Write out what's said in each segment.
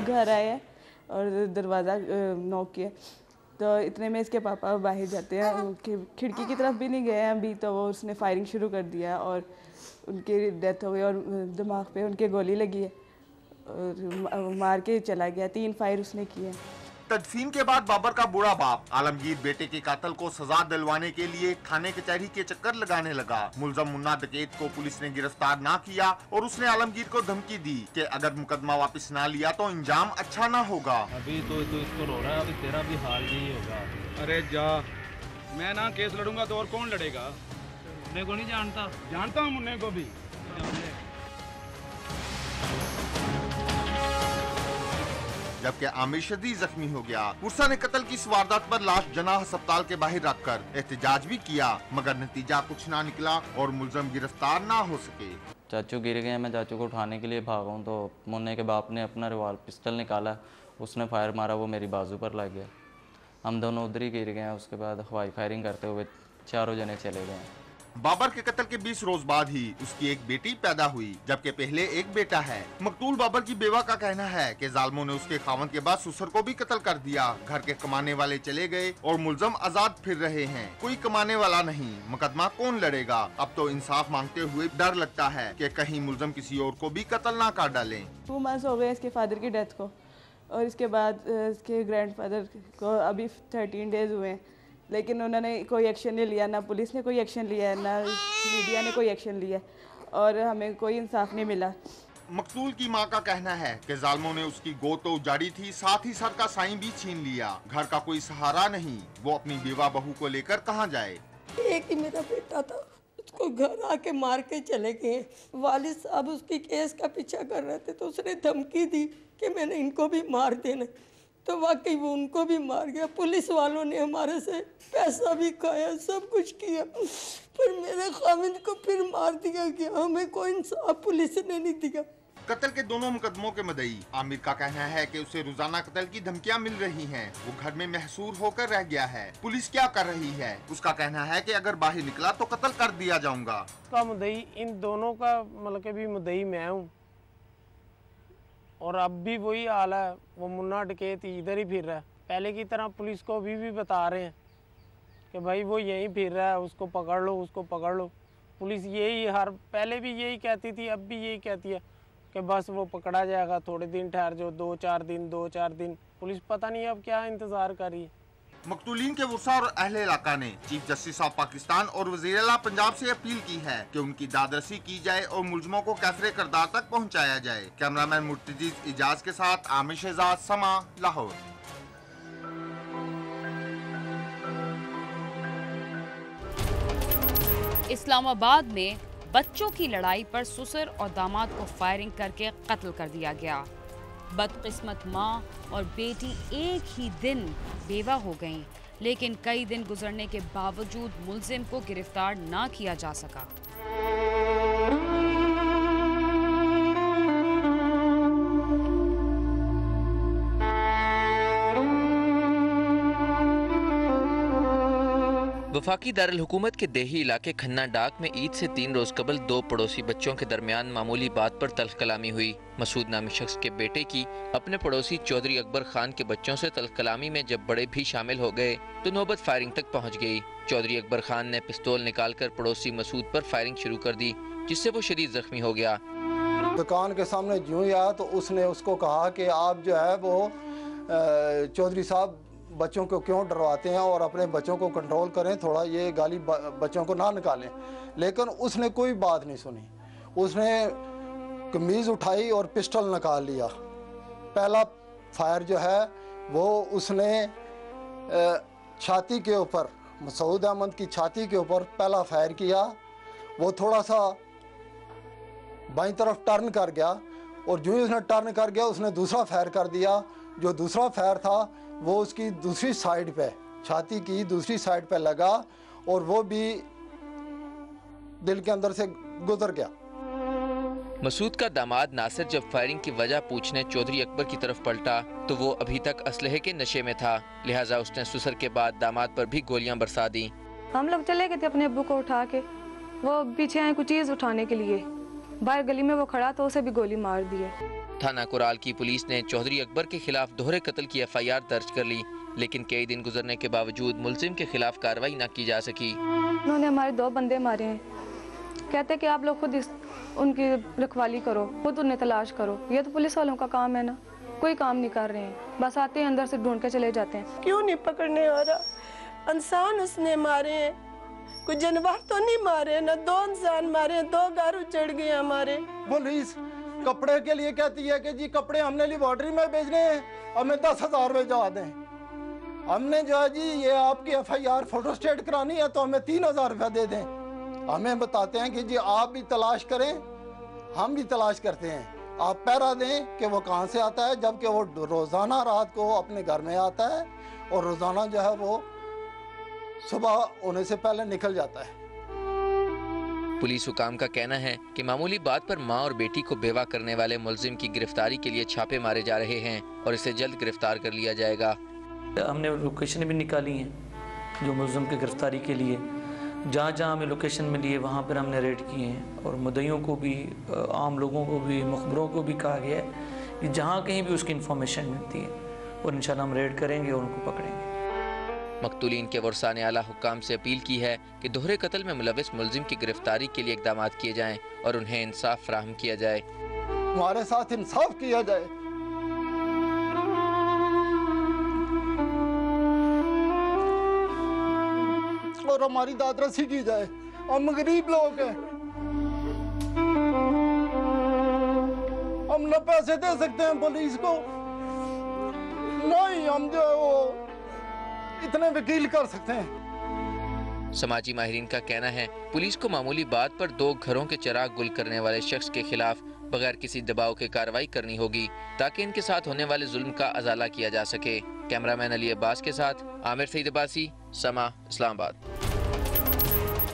घर आए हैं और दरवाज़ा नॉक किया तो इतने में इसके पापा बाहर जाते हैं, खिड़की की तरफ भी नहीं गए हैं अभी तो वो उसने फायरिंग शुरू कर दिया और उनकी डेथ हो गई और दिमाग पे उनके गोली लगी है और मार के चला गया। 3 फायर उसने किए। तदफीन के बाद बाबर का बूढ़ा बाप आलमगीर बेटे के कातल को सजा दिलवाने के लिए थाने कचहरी के चक्कर लगाने लगा। मुलजम मुन्ना डकैत को पुलिस ने गिरफ्तार ना किया और उसने आलमगीर को धमकी दी कि अगर मुकदमा वापस ना लिया तो इंजाम अच्छा ना होगा। अभी तो इसको रो रहा है, अभी तेरा भी हाल यही होगा। अरे जा, मैं ना केस लड़ूंगा तो और कौन लड़ेगा? मुन्ने को नहीं जानता? जानता हूँ मुन्ने को भी। जबकि आमिर शदीद जख्मी हो गया। पुरसा ने कत्ल की इस वारदात पर लाश जनाह अस्पताल के बाहर रखकर एहतजाज भी किया, मगर नतीजा कुछ ना निकला और मुलजम गिरफ्तार ना हो सके। चाचू गिर गए, मैं चाचू को उठाने के लिए भागा हूँ तो मुन्ने के बाप ने अपना पिस्टल निकाला, उसने फायर मारा, वो मेरी बाजू पर लग गया। हम दोनों उधर ही गिर गए। उसके बाद हवाई फायरिंग करते हुए चारों जने चले गए। बाबर के कत्ल के 20 रोज बाद ही उसकी एक बेटी पैदा हुई, जबकि पहले एक बेटा है। मकतूल बाबर की बेवा का कहना है कि जालिमों ने उसके खावंद के बाद ससुर को भी कत्ल कर दिया। घर के कमाने वाले चले गए और मुलजम आजाद फिर रहे हैं। कोई कमाने वाला नहीं, मुकदमा कौन लड़ेगा? अब तो इंसाफ मांगते हुए डर लगता है कि कहीं मुलजम किसी और को भी कत्ल ना कर डालें। 2 मंथ्स हो गए इसके फादर की डेथ को और इसके बाद इसके ग्रैंडफादर को अभी 13 डेज हुए हैं, लेकिन उन्होंने कोई एक्शन नहीं लिया। ना पुलिस ने कोई एक्शन लिया है, ना मीडिया ने कोई एक्शन लिया और हमें कोई इंसाफ नहीं मिला। मकतूल की मां का कहना है कि जालिमों ने उसकी गोद तो उजाड़ी थी, साथ ही सर का साईं भी छीन लिया। घर का कोई सहारा नहीं, वो अपनी बेवा बहू को लेकर कहां जाए? एक ही मेरा बेटा था, उसको घर आके मार के चले गए। वालिद साहब उसकी केस का पीछा कर रहे थे तो उसने धमकी दी कि मैंने इनको भी मार देना, तो वाकई वो उनको भी मार गया। पुलिस वालों ने हमारे से पैसा भी खाया, सब कुछ किया, पर मेरे खामिद को फिर मार दिया गया। हमें कोई इंसाफ पुलिस ने नहीं दिया। कत्ल के दोनों मुकदमों के मुद्दई आमिर का कहना है कि उसे रोजाना कत्ल की धमकियां मिल रही हैं। वो घर में महसूर होकर रह गया है। पुलिस क्या कर रही है? उसका कहना है कि अगर बाहर निकला तो कत्ल कर दिया जाऊंगा। उसका मुद्दई, इन दोनों का मतलब के भी मुद्दई मैं हूँ और अब भी वही हाल है। वो मुन्ना डकैत इधर ही फिर रहा है। पहले की तरह पुलिस को अभी भी बता रहे हैं कि भाई वो यहीं फिर रहा है, उसको पकड़ लो, उसको पकड़ लो। पुलिस यही पहले भी यही कहती थी, अब भी यही कहती है कि बस वो पकड़ा जाएगा, थोड़े दिन ठहर जाओ, 2-4 दिन। पुलिस पता नहीं अब क्या इंतज़ार कर रही है। मकतूलीन के वर्सा और अहले इलाका ने चीफ जस्टिस ऑफ पाकिस्तान और वज़ीर आला पंजाब से अपील की है कि उनकी दादरसी की जाए और मुलजमों को कैफरे किरदार तक पहुंचाया जाए। कैमरामैन मुर्तजीज इजाज के साथ आमिर शहजाद, समा, लाहौर। इस्लामाबाद में बच्चों की लड़ाई पर ससुर और दामाद को फायरिंग करके कत्ल कर दिया गया। बदकिस्मत माँ और बेटी एक ही दिन बेवा हो गईं, लेकिन कई दिन गुजरने के बावजूद मुलजिम को गिरफ्तार ना किया जा सका। वफाकी दारुल हुकूमत के देही इलाके खन्ना डाक में ईद से 3 रोज कबल 2 पड़ोसी बच्चों के दरमियान मामूली बात पर तल्ख कलामी हुई। मसूद नामी शख्स के बेटे की अपने पड़ोसी चौधरी अकबर खान के बच्चों से तल्ख कलामी में जब बड़े भी शामिल हो गए तो नौबत फायरिंग तक पहुंच गई। चौधरी अकबर खान ने पिस्तौल निकालकर पड़ोसी मसूद पर फायरिंग शुरू कर दी, जिससे वो शदीद जख्मी हो गया। दुकान के सामने यूं ही आया तो उसने उसको कहा कि आप जो है वो चौधरी साहब बच्चों को क्यों डरवाते हैं और अपने बच्चों को कंट्रोल करें, थोड़ा ये गाली बच्चों को ना निकालें। लेकिन उसने कोई बात नहीं सुनी। उसने कमीज़ उठाई और पिस्टल निकाल लिया। पहला फायर जो है वो उसने छाती के ऊपर, मसूद अहमद की छाती के ऊपर पहला फायर किया। वो थोड़ा सा बाईं तरफ टर्न कर गया और जो ही उसने टर्न कर गया उसने दूसरा फायर कर दिया। जो दूसरा फायर था वो उसकी दूसरी साइड पे, छाती की दूसरी साइड पे लगा और वो भी दिल के अंदर से गुजर गया। मसूद का दामाद नासिर जब फायरिंग की वजह पूछने चौधरी अकबर की तरफ पलटा तो वो अभी तक असलहे के नशे में था, लिहाजा उसने ससुर के बाद दामाद पर भी गोलियां बरसा दी। हम लोग चले गए थे अपने अब्बू को उठा के, वो पीछे आए कुछ चीज़ उठाने के लिए बाहर गली में वो खड़ा तो उसे भी गोली मार दी है। थाना कुराल की पुलिस ने चौधरी अकबर के खिलाफ दोहरे कत्ल की FIR दर्ज कर ली, लेकिन कई दिन गुजरने के बावजूद मुलजिम के खिलाफ कार्रवाई न की जा सकी। उन्होंने हमारे 2 बंदे मारे हैं। कहते कि आप लोग खुद उनकी रखवाली करो, खुद उन्हें तलाश करो। ये तो पुलिस वालों का काम है ना, कोई काम नहीं कर रहे हैं, बस आते हैं अंदर से ढूंढ के चले जाते हैं। क्यों नहीं पकड़ने आ रहा? इंसान उसने मारे हैं, कोई जानवर तो नहीं मारे ना। 2 इंसान मारे, 2 घर उजड़ गए हमारे। पुलिस कपड़े के लिए कहती है कि जी कपड़े हमने लेबोरेटरी में भेजने हैं, हमें 10,000 भिजवा दें। हमने जो है जी ये आपकी FIR फोटो स्टेट करानी है तो हमें 3,000 रुपया दे दें। हमें बताते हैं कि जी आप भी तलाश करें, हम भी तलाश करते हैं, आप पहरा दें कि वो कहाँ से आता है, जबकि वो रोज़ाना रात को अपने घर में आता है और रोज़ाना जो है वो सुबह होने से पहले निकल जाता है। पुलिस हुकाम का कहना है कि मामूली बात पर मां और बेटी को बेवा करने वाले मुलजिम की गिरफ्तारी के लिए छापे मारे जा रहे हैं और इसे जल्द गिरफ्तार कर लिया जाएगा। हमने लोकेशन भी निकाली हैं जो मुलजिम की गिरफ्तारी के लिए, जहाँ जहाँ हमें लोकेशन मिली है वहाँ पर हमने रेड किए हैं और मुद्दइयों को भी, आम लोगों को भी, मुखबरों को भी कहा गया है कि जहाँ कहीं भी उसकी इंफॉर्मेशन मिलती है और इंशाल्लाह हम रेड करेंगे और उनको पकड़ेंगे। मकतूलीन के वर्सा ने आला हुक्काम से अपील की है कि दोहरे कत्ल में मुलविस मुलजिम की गिरफ्तारी के लिए इकदाम किए जाएं और उन्हें इंसाफ फराहम किया जाए। हमारे साथ इंसाफ किया जाए। और हमारी दादरसी की जाए। हम गरीब लोग हैं, हम न पैसे दे सकते हैं पुलिस को, नहीं हम जो वो इतने वकील कर सकते हैं। समाजी माहिरीन का कहना है पुलिस को मामूली बात पर 2 घरों के चिराग गुल करने वाले शख्स के खिलाफ बगैर किसी दबाव के कार्रवाई करनी होगी ताकि इनके साथ होने वाले जुल्म का अजाला किया जा सके। कैमरामैन अली अब्बास के साथ आमिर सईद अब्बासी, समा, इस्लामाबाद।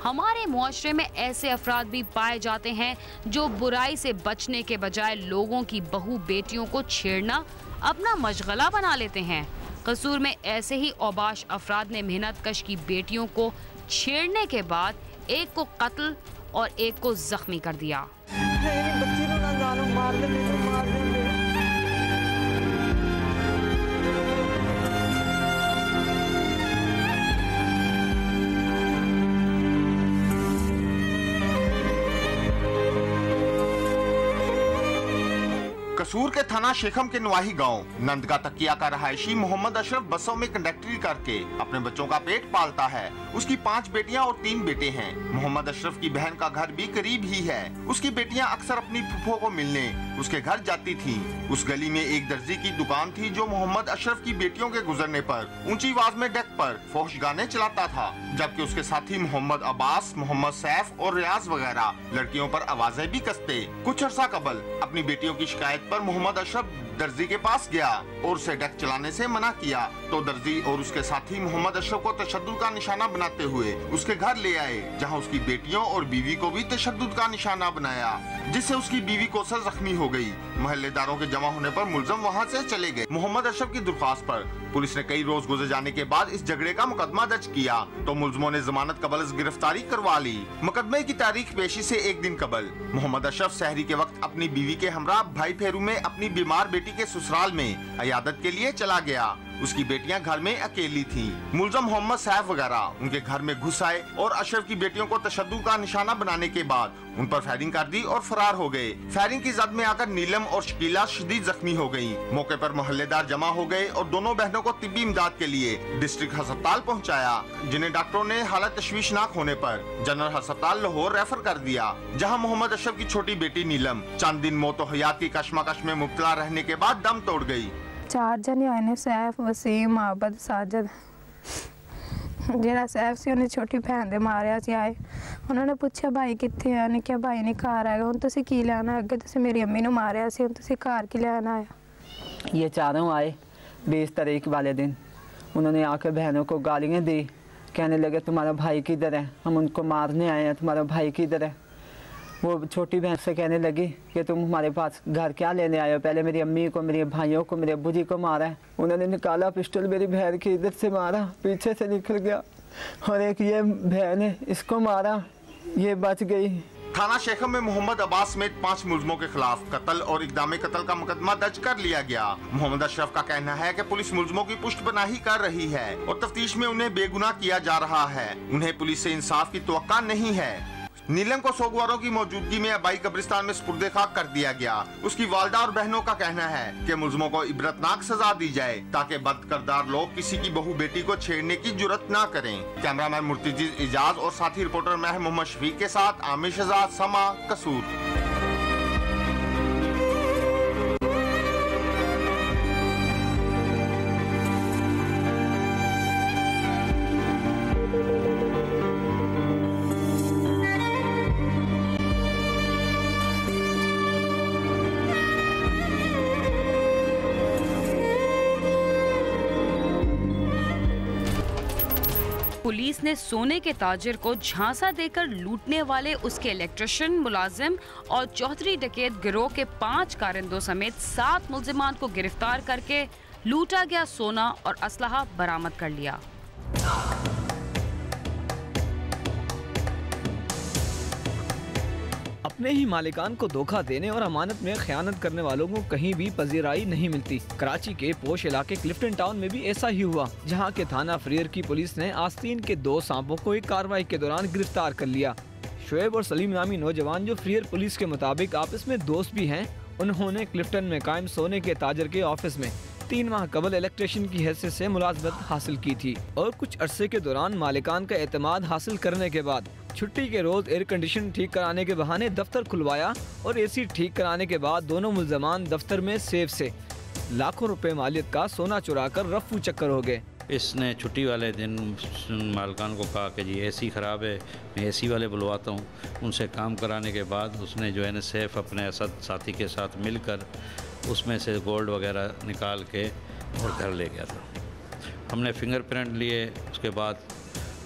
हमारे मुआशरे में ऐसे अफराद भी पाए जाते हैं जो बुराई से बचने के बजाय लोगों की बहू बेटियों को छेड़ना अपना मशगला बना लेते हैं। कसूर में ऐसे ही औबाश अफराद ने मेहनत कश की बेटियों को छेड़ने के बाद एक को कत्ल और एक को जख्मी कर दिया। कसूर के थाना शेखम के नवाही गांव नंदगा तकिया का रहायशी मोहम्मद अशरफ बसों में कंडक्टरी करके अपने बच्चों का पेट पालता है। उसकी 5 बेटियां और 3 बेटे हैं। मोहम्मद अशरफ की बहन का घर भी करीब ही है। उसकी बेटियां अक्सर अपनी फूफो को मिलने उसके घर जाती थीं। उस गली में एक दर्जी की दुकान थी जो मोहम्मद अशरफ की बेटियों के गुजरने पर ऊंची आवाज में डेक पर फोश गाने चलाता था, जबकि उसके साथी मोहम्मद अब्बास, मोहम्मद सैफ और रियाज वगैरह लड़कियों पर आवाजें भी कसते। कुछ अर्सा कबल अपनी बेटियों की शिकायत पर मोहम्मद अशरफ दर्जी के पास गया और उसे डेक चलाने से मना किया तो दर्जी और उसके साथी मोहम्मद अशरफ को तशद्दुद का निशाना बनाते हुए उसके घर ले आए, जहां उसकी बेटियों और बीवी को भी तशद्दुद का निशाना बनाया, जिससे उसकी बीवी कोसर जख्मी हो गई। मोहल्लेदारों के जमा होने पर मुलजम वहां से चले गए। मोहम्मद अशरफ की दरख्वास्त पर पुलिस ने कई रोज गुजर जाने के बाद इस झगड़े का मुकदमा दर्ज किया तो मुलजमों ने जमानत कबल गिरफ्तारी करवा ली। मुकदमे की तारीख पेशी से 1 दिन कबल मोहम्मद अशरफ सहरी के वक्त अपनी बीवी के हमरा भाई फेरू में अपनी बीमार बेटी के ससुराल में अयादत के लिए चला गया। उसकी बेटियां घर में अकेली थीं। मुलजम मोहम्मद सैफ वगैरह उनके घर में घुस आए और अशरफ की बेटियों को तशद्दुद का निशाना बनाने के बाद उन पर फायरिंग कर दी और फरार हो गए। फायरिंग की जद में आकर नीलम और शकीला शदीद जख्मी हो गयी। मौके पर मोहल्लेदार जमा हो गए और दोनों बहनों को तिब्बी इमदाद के लिए डिस्ट्रिक्ट अस्पताल पहुँचाया, जिन्हें डॉक्टरों ने हालत तशवीशनाक होने पर जनरल अस्पताल लाहौर रेफर कर दिया, जहाँ मोहम्मद अशरफ की छोटी बेटी नीलम चंद दिन मौत हयात की कशमकश में मुब्तला रहने के बाद दम तोड़ गयी। 4 जने आए ने, सैफ, वसीम, आबद, साजिद। ਜਿਹੜਾ ਸੈਫ ਸੀ ਉਹਨੇ ਛੋਟੀ ਭੈਣ ਦੇ ਮਾਰਿਆ ਸੀ ਆਏ, ਉਹਨਾਂ ਨੇ ਪੁੱਛਿਆ ਭਾਈ ਕਿੱਥੇ ਆ, ਨੇ ਕਿਹਾ ਭਾਈ ਨੇ ਘਰ ਆਇਆ। ਹੁਣ ਤੁਸੀਂ ਕੀ ਲੈਣਾ, ਅੱਗੇ ਤੁਸੀਂ ਮੇਰੀ ਅੰਮੀ ਨੂੰ ਮਾਰਿਆ ਸੀ, ਹੁਣ ਤੁਸੀਂ ਘਰ ਕੀ ਲੈਣਾ आया। ये चारों आए 20 तारीख वाले दिन, उन्होंने आकर बहनों को गालियाँ दी, कहने लगे तुम्हारा भाई किधर है, हम उनको मारने आए हैं, तुम्हारा भाई किधर है। वो छोटी बहन से कहने लगी कि तुम हमारे पास घर क्या लेने आए हो, पहले मेरी अम्मी को, मेरे भाइयों को, मेरे अब्बू जी को मारा है। उन्होंने निकाला पिस्टल, मेरी बहन की इधर से मारा, पीछे से निकल गया, और एक ये बहन है इसको मारा, ये बच गई। थाना शेखम में मोहम्मद अब्बास समेत 5 मुलजमों के खिलाफ कत्ल और इक़दाम कत्ल का मुकदमा दर्ज कर लिया गया। मोहम्मद अशरफ का कहना है कि पुलिस मुलजमों की पुष्टपनाही कर रही है और तफ्तीश में उन्हें बेगुनाह किया जा रहा है। उन्हें पुलिस से इंसाफ की तवक्का नहीं है। नीलम को सोगवारों की मौजूदगी में आबाई कब्रिस्तान में सुपुर्दे खाक कर दिया गया। उसकी वालदा और बहनों का कहना है कि मुलजमों को इबरतनाक सजा दी जाए ताकि बदकिरदार लोग किसी की बहू बेटी को छेड़ने की जुर्रत न करें। कैमरामैन मुर्तजिज इजाज और साथी रिपोर्टर महर मोहम्मद शफीक के साथ आमिर शहजाद, समा, कसूर। पुलिस ने सोने के ताजिर को झांसा देकर लूटने वाले उसके इलेक्ट्रिशियन, मुलाजिम और चौधरी डकैत गिरोह के 5 कारिंदों समेत 7 मुल्जिमान को गिरफ्तार करके लूटा गया सोना और असलहा बरामद कर लिया। अपने ही मालिकान को धोखा देने और अमानत में खयानत करने वालों को कहीं भी पजीराई नहीं मिलती। कराची के पोश इलाके क्लिफ्टन टाउन में भी ऐसा ही हुआ, जहां के थाना फ्रियर की पुलिस ने आस्तीन के 2 सांपों को एक कार्रवाई के दौरान गिरफ्तार कर लिया। शुएब और सलीम नामी नौजवान, जो फ्रियर पुलिस के मुताबिक आपस में दोस्त भी हैं, उन्होंने क्लिफ्टन में कायम सोने के ताजर के ऑफिस में 3 माह कबल इलेक्ट्रिशियन की हैसियत से मुलाजमत हासिल की थी और कुछ अरसे के दौरान मालिकान का एतमाद हासिल करने के बाद छुट्टी के रोज एयर कंडीशन ठीक कराने के बहाने दफ्तर खुलवाया और एसी ठीक कराने के बाद दोनों मुल्जमान दफ्तर में सेफ से लाखों रुपए मालियत का सोना चुरा कर रफू चक्कर हो गए। इसने छुट्टी वाले दिन मालकान को कहा कि जी एसी ख़राब है, मैं एसी वाले बुलवाता हूँ। उनसे काम कराने के बाद उसने जो है ना सेफ अपने असद साथी के साथ मिलकर उसमें से गोल्ड वगैरह निकाल के और घर ले गया था। हमने फिंगरप्रिंट लिए, उसके बाद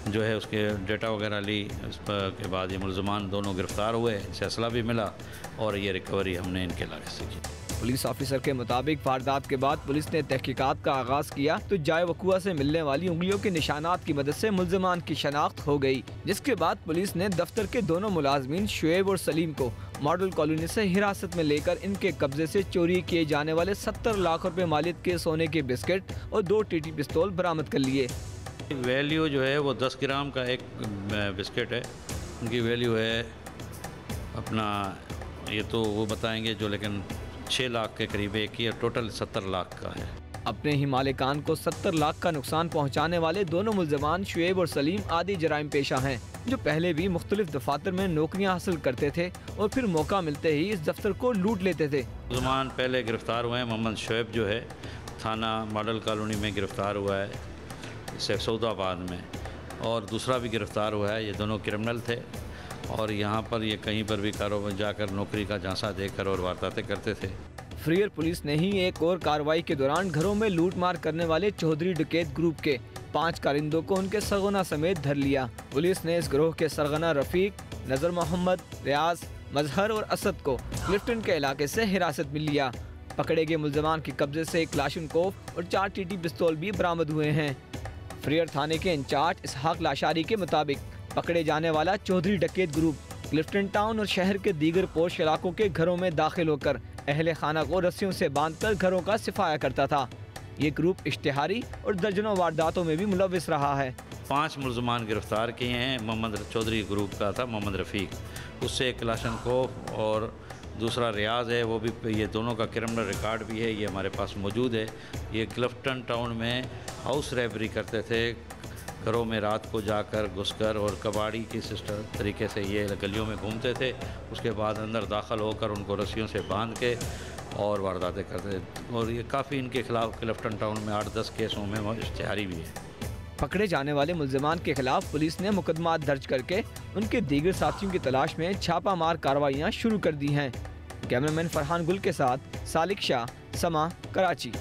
जो है उसके डेटा वगैरह ली। उस के बाद ये मुल्ज़मान दोनों गिरफ़्तार हुए, इसे असला भी मिला और ये रिकवरी हमने इनके इलाके से की। पुलिस ऑफिसर के मुताबिक वारदात के बाद पुलिस ने तहकीकात का आगाज किया तो जाए वकुआ से मिलने वाली उंगलियों के निशानात की मदद से मुल्ज़मान की शनाख्त हो गई, जिसके बाद पुलिस ने दफ्तर के दोनों मुलाजमीन शुएब और सलीम को मॉडल कॉलोनी से हिरासत में लेकर इनके कब्जे से चोरी किए जाने वाले 70 लाख रुपए मालियत के सोने के बिस्किट और 2 टीटी पिस्तौल बरामद कर लिए। वैल्यू जो है वो 10 ग्राम का एक बिस्किट है, उनकी वैल्यू है अपना, ये तो वो बताएंगे जो, लेकिन 6 लाख के करीब एक ही, टोटल 70 लाख का है। अपने ही मालिकान को 70 लाख का नुकसान पहुंचाने वाले दोनों मुल्ज़मान शुएब और सलीम आदि जराइम पेशा हैं, जो पहले भी मुख्तलिफ दफातर में नौकरियां हासिल करते थे और फिर मौका मिलते ही इस दफ्तर को लूट लेते थे। मुल्ज़मान पहले गिरफ्तार हुए हैं। मोहम्मद शुएब जो है थाना मॉडल कॉलोनी में गिरफ्तार हुआ है, सऊदाबाद में, और दूसरा भी गिरफ्तार हुआ है। ये दोनों क्रिमिनल थे और यहाँ पर ये कहीं पर भी कारोबार जाकर नौकरी का झांसा देकर और वारदातें करते थे। फ्रियर पुलिस ने ही एक और कार्रवाई के दौरान घरों में लूट मार करने वाले चौधरी डकैत ग्रुप के 5 कारिंदों को उनके सरगना समेत धर लिया। पुलिस ने इस गिरोह के सरगना रफीक, नजर मोहम्मद, रियाज, मजहर और असद को क्लिफ्टन के इलाके से हिरासत में लिया। पकड़े गए मुल्ज़मान के कब्जे से 1 क्लाशनकोफ और 4 टीटी पिस्तौल भी बरामद हुए हैं। फ्रियर थाने के इंचार्ज इसहाक लाशारी के मुताबिक पकड़े जाने वाला चौधरी डकैत ग्रुप क्लिफ्टन टाउन और शहर के दीगर पोश इलाकों के घरों में दाखिल होकर अहले खाना को रस्सियों से बांधकर घरों का सिफाया करता था। ये ग्रुप इश्तिहारी और दर्जनों वारदातों में भी मुलविस रहा है। 5 मुल्ज़मान गिरफ्तार किए हैं। मोहम्मद चौधरी ग्रुप का था मोहम्मद रफ़ीक, उससे 1 क्लाशनकोफ और दूसरा रियाज है, वो भी, ये दोनों का क्रिमिनल रिकॉर्ड भी है, ये हमारे पास मौजूद है। ये क्लिफ्टन टाउन में हाउस रेबरी करते थे, घरों में रात को जाकर घुसकर और कबाड़ी की सिस्टम तरीके से ये गलियों में घूमते थे। उसके बाद अंदर दाखिल होकर उनको रस्सियों से बांध के और वारदातें करते थे। और ये काफ़ी इनके खिलाफ क्लिफ्टन टाउन में 8-10 केसों में इश्तिहारी भी है। पकड़े जाने वाले मुल्ज़मान के खिलाफ पुलिस ने मुकदमा दर्ज करके उनके दीगर साथियों की तलाश में छापामार कार्रवाइयाँ शुरू कर दी हैं। कैमरामैन फरहान गुल के साथ सालिक शाह, समा, कराची।